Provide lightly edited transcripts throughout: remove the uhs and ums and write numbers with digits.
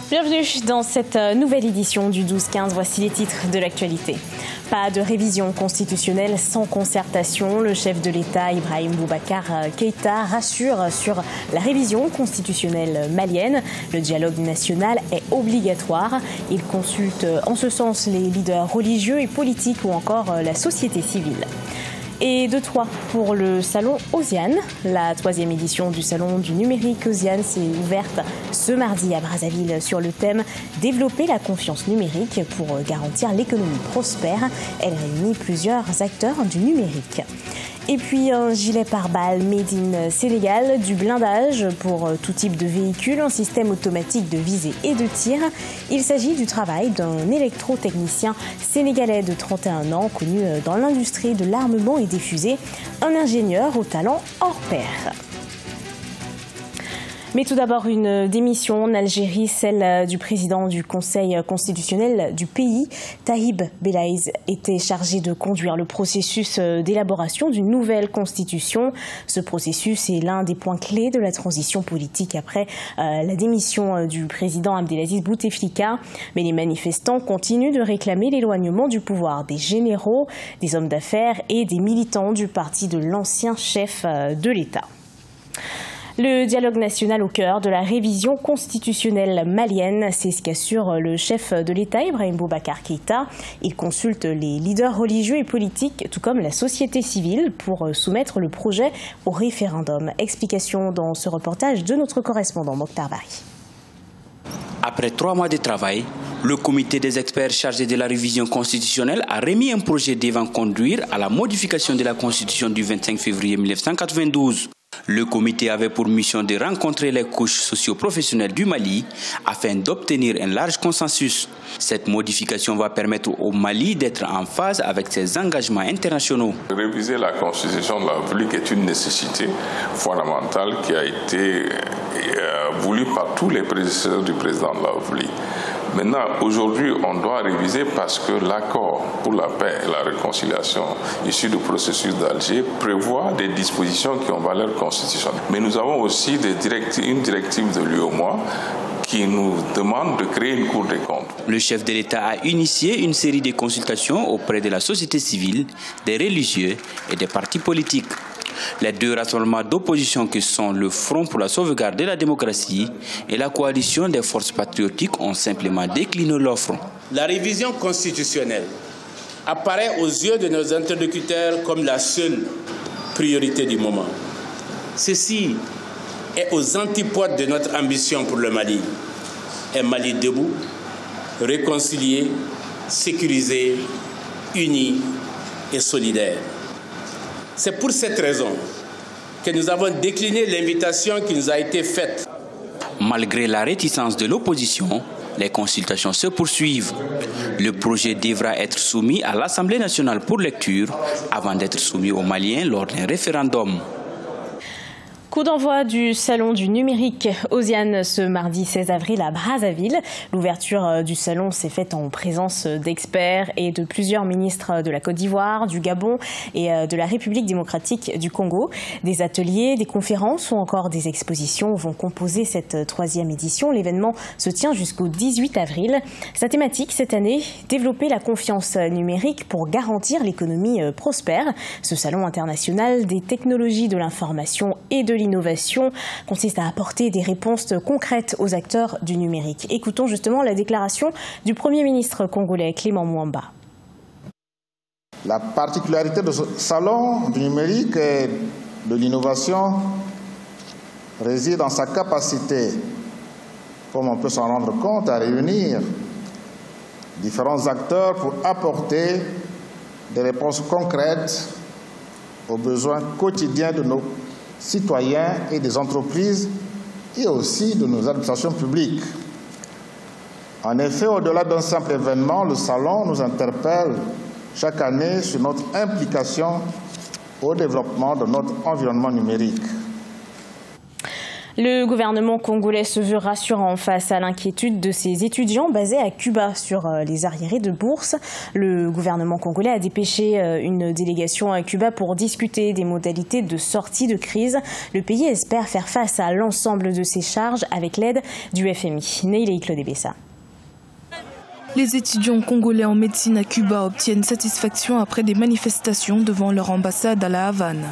Bienvenue dans cette nouvelle édition du 12-15. Voici les titres de l'actualité. Pas de révision constitutionnelle sans concertation. Le chef de l'État, Ibrahim Boubacar Keïta, rassure sur la révision constitutionnelle malienne. Le dialogue national est obligatoire. Il consulte en ce sens les leaders religieux et politiques ou encore la société civile. Et de toi pour le salon Osiane. La 3e édition du salon du numérique Osiane s'est ouverte ce mardi à Brazzaville sur le thème « Développer la confiance numérique pour garantir l'économie prospère ». Elle réunit plusieurs acteurs du numérique. Et puis un gilet pare-balles made in Sénégal, du blindage pour tout type de véhicule, un système automatique de visée et de tir. Il s'agit du travail d'un électrotechnicien sénégalais de 31 ans, connu dans l'industrie de l'armement et des fusées, un ingénieur au talent hors pair. Mais tout d'abord, une démission en Algérie, celle du président du Conseil constitutionnel du pays. Tahib Belaïz était chargé de conduire le processus d'élaboration d'une nouvelle constitution. Ce processus est l'un des points clés de la transition politique après la démission du président Abdelaziz Bouteflika. Mais les manifestants continuent de réclamer l'éloignement du pouvoir des généraux, des hommes d'affaires et des militants du parti de l'ancien chef de l'État. Le dialogue national au cœur de la révision constitutionnelle malienne, c'est ce qu'assure le chef de l'État, Ibrahim Boubacar Keïta. Il consulte les leaders religieux et politiques, tout comme la société civile, pour soumettre le projet au référendum. Explication dans ce reportage de notre correspondant Mokhtar Bari. Après 3 mois de travail, le comité des experts chargé de la révision constitutionnelle a remis un projet devant conduire à la modification de la Constitution du 25 février 1992. Le comité avait pour mission de rencontrer les couches socio-professionnelles du Mali afin d'obtenir un large consensus. Cette modification va permettre au Mali d'être en phase avec ses engagements internationaux. Réviser la Constitution de la République est une nécessité fondamentale qui a été voulue par tous les prédécesseurs du président de la République. Maintenant, aujourd'hui, on doit réviser parce que l'accord pour la paix et la réconciliation issu du processus d'Alger prévoit des dispositions qui ont valeur constitutionnelle. Mais nous avons aussi une directive de l'UEMOA qui nous demande de créer une Cour des comptes. Le chef de l'État a initié une série de consultations auprès de la société civile, des religieux et des partis politiques. Les 2 rassemblements d'opposition que sont le Front pour la sauvegarde de la démocratie et la coalition des forces patriotiques ont simplement décliné l'offre. La révision constitutionnelle apparaît aux yeux de nos interlocuteurs comme la seule priorité du moment. Ceci est aux antipodes de notre ambition pour le Mali. Un Mali debout, réconcilié, sécurisé, uni et solidaire. C'est pour cette raison que nous avons décliné l'invitation qui nous a été faite. Malgré la réticence de l'opposition, les consultations se poursuivent. Le projet devra être soumis à l'Assemblée nationale pour lecture avant d'être soumis aux Maliens lors d'un référendum. Coup d'envoi du salon du numérique Osiane ce mardi 16 avril à Brazzaville. L'ouverture du salon s'est faite en présence d'experts et de plusieurs ministres de la Côte d'Ivoire, du Gabon et de la République démocratique du Congo. Des ateliers, des conférences ou encore des expositions vont composer cette 3e édition. L'événement se tient jusqu'au 18 avril. Sa thématique cette année, développer la confiance numérique pour garantir l'économie prospère. Ce salon international des technologies de l'information et de l'innovation consiste à apporter des réponses concrètes aux acteurs du numérique. Écoutons justement la déclaration du Premier ministre congolais Clément Mwamba. La particularité de ce salon du numérique et de l'innovation réside dans sa capacité, comme on peut s'en rendre compte, à réunir différents acteurs pour apporter des réponses concrètes aux besoins quotidiens de nos citoyens et des entreprises et aussi de nos administrations publiques. En effet, au-delà d'un simple événement, le salon nous interpelle chaque année sur notre implication au développement de notre environnement numérique. Le gouvernement congolais se veut rassurant face à l'inquiétude de ses étudiants basés à Cuba sur les arriérés de bourse. Le gouvernement congolais a dépêché une délégation à Cuba pour discuter des modalités de sortie de crise. Le pays espère faire face à l'ensemble de ses charges avec l'aide du FMI. Neilei Claude Bessa. Les étudiants congolais en médecine à Cuba obtiennent satisfaction après des manifestations devant leur ambassade à La Havane.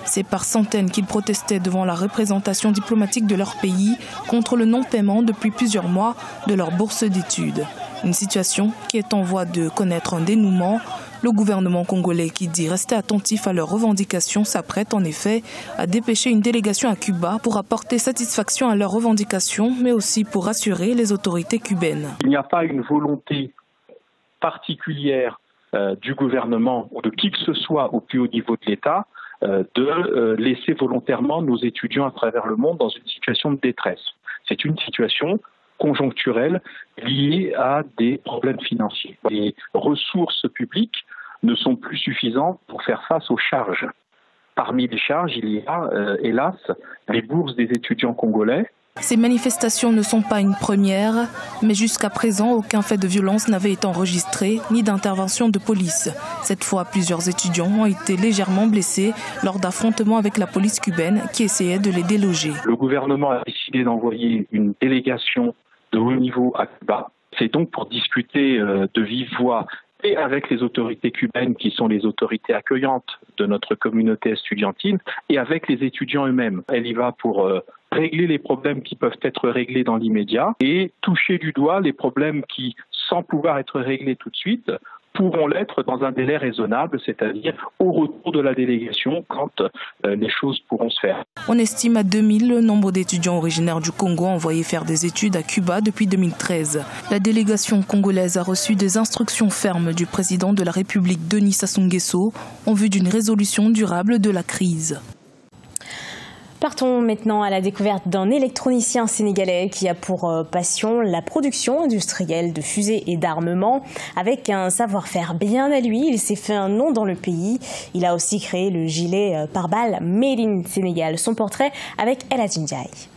C'est par centaines qu'ils protestaient devant la représentation diplomatique de leur pays contre le non-paiement depuis plusieurs mois de leur bourse d'études. Une situation qui est en voie de connaître un dénouement. Le gouvernement congolais, qui dit rester attentif à leurs revendications, s'apprête en effet à dépêcher une délégation à Cuba pour apporter satisfaction à leurs revendications, mais aussi pour rassurer les autorités cubaines. Il n'y a pas une volonté particulière du gouvernement ou de qui que ce soit au plus haut niveau de l'État de laisser volontairement nos étudiants à travers le monde dans une situation de détresse. C'est une situation conjoncturelle liée à des problèmes financiers. Les ressources publiques ne sont plus suffisantes pour faire face aux charges. Parmi les charges, il y a, hélas, les bourses des étudiants congolais. Ces manifestations ne sont pas une première, mais jusqu'à présent, aucun fait de violence n'avait été enregistré, ni d'intervention de police. Cette fois, plusieurs étudiants ont été légèrement blessés lors d'affrontements avec la police cubaine qui essayait de les déloger. Le gouvernement a décidé d'envoyer une délégation de haut niveau à Cuba. C'est donc pour discuter de vive voix et avec les autorités cubaines qui sont les autorités accueillantes de notre communauté estudiantine et avec les étudiants eux-mêmes. Elle y va pour régler les problèmes qui peuvent être réglés dans l'immédiat et toucher du doigt les problèmes qui, sans pouvoir être réglés tout de suite, pourront l'être dans un délai raisonnable, c'est-à-dire au retour de la délégation quand les choses pourront se faire. On estime à 2000 le nombre d'étudiants originaires du Congo envoyés faire des études à Cuba depuis 2013. La délégation congolaise a reçu des instructions fermes du président de la République Denis Sassou Nguesso en vue d'une résolution durable de la crise. Partons maintenant à la découverte d'un électronicien sénégalais qui a pour passion la production industrielle de fusées et d'armements. Avec un savoir-faire bien à lui, il s'est fait un nom dans le pays. Il a aussi créé le gilet pare-balles Made in Sénégal. Son portrait avec El Hadji Ndiaye.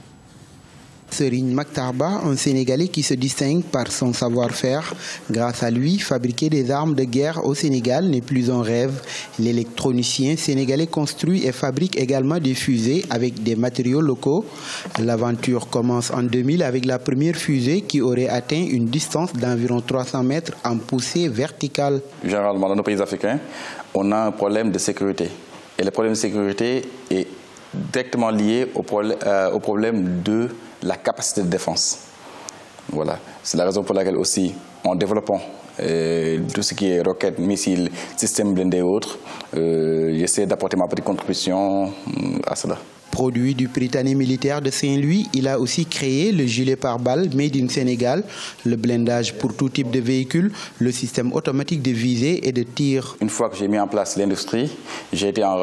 Serigne Maktarba, un Sénégalais qui se distingue par son savoir-faire. Grâce à lui, fabriquer des armes de guerre au Sénégal n'est plus un rêve. L'électronicien sénégalais construit et fabrique également des fusées avec des matériaux locaux. L'aventure commence en 2000 avec la première fusée qui aurait atteint une distance d'environ 300 mètres en poussée verticale. Généralement, dans nos pays africains, on a un problème de sécurité. Et le problème de sécurité est directement lié au problème de la capacité de défense. Voilà. C'est la raison pour laquelle aussi, en développant tout ce qui est roquettes, missiles, systèmes blindés et autres, j'essaie d'apporter ma petite contribution à cela. Produit du Prytanée militaire de Saint-Louis, il a aussi créé le gilet pare-balles Made in Sénégal, le blindage pour tout type de véhicule, le système automatique de visée et de tir. Une fois que j'ai mis en place l'industrie, j'ai été en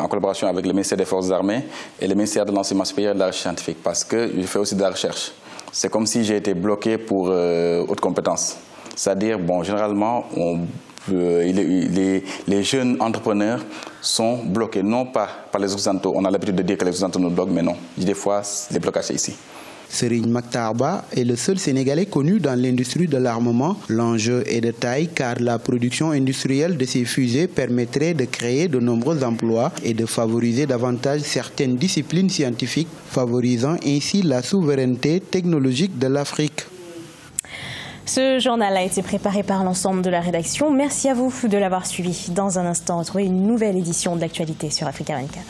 collaboration avec le ministère des Forces armées et le ministère de l'Enseignement supérieur et de la Recherche scientifique, parce que je fais aussi de la recherche. C'est comme si j'ai été bloqué pour haute compétence. C'est-à-dire, bon, généralement, les jeunes entrepreneurs sont bloqués, non pas par les Occidentaux. On a l'habitude de dire que les Occidentaux nous bloquent, mais non. Des fois, les blocages sont ici. Serigne Maktarba est le seul Sénégalais connu dans l'industrie de l'armement. L'enjeu est de taille car la production industrielle de ces fusées permettrait de créer de nombreux emplois et de favoriser davantage certaines disciplines scientifiques, favorisant ainsi la souveraineté technologique de l'Afrique. Ce journal a été préparé par l'ensemble de la rédaction. Merci à vous de l'avoir suivi. Dans un instant, retrouvez une nouvelle édition de l'actualité sur Africa 24.